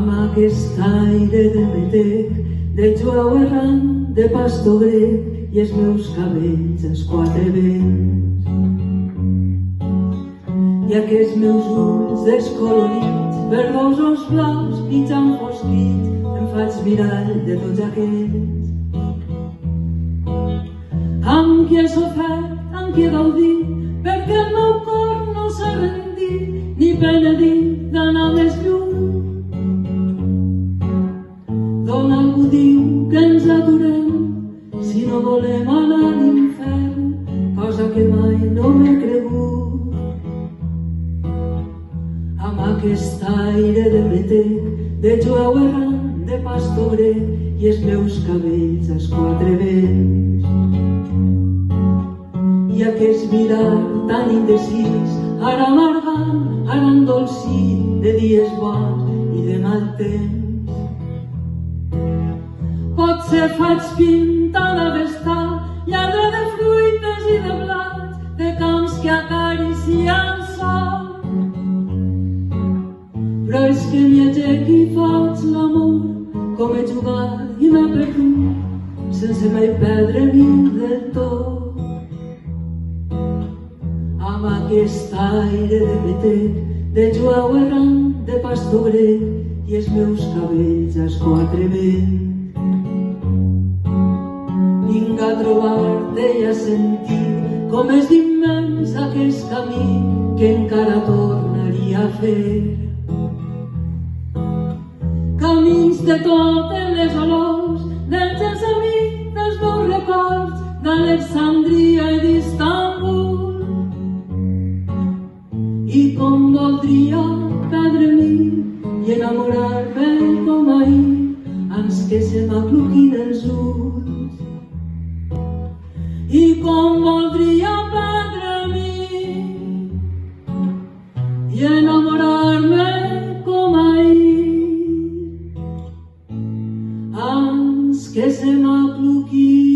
amb aquest aire de metec, de jueu errant, de pastor grec i els meus cabells als quatre vents. I aquests meus ulls descolorits, verdosos blaus, mig enfosquits, em faig mirall de tots aquests. Amb qui he sofert, amb qui he gaudit, perquè el meu cor no s'ha rendit, ni penedit d'anar més lluny. D'on algú diu que ens aturem, si no volem anar a l'infern, cosa que mai no m'he cregut. Amb aquest aire de metec, de jueu errant, de pastor grec i els meus cabells als quatre vents. I aquest mirar tan indecis, ara amargant, ara endolcit, de dies bons i de mal temps. Potser faig pintada vestal, lladre de fruites i de blats, de camps que acaricien sol. Però és que m'hi aixec i faig l'amor, com he jugat i m'he perdut, sense mai perdre-m'hi del tot. Amb aquest aire de metec, de jueu errant, de pastor grec i els meus cabells als quatre vents. Vinc a trobar-te i a sentir com és d'immens aquest camí que encara tornaria a fer. Camins de totes les olors, dels gens amics, dels meus records, d'Alexandria i d'Istanbul. I com voldria perdre-m'hi i enamorar-me com ahir, ans que se m'acluquin els ulls. I com voldria perdre-m'hi i enamorar-me com ahir, ans que se m'acluquin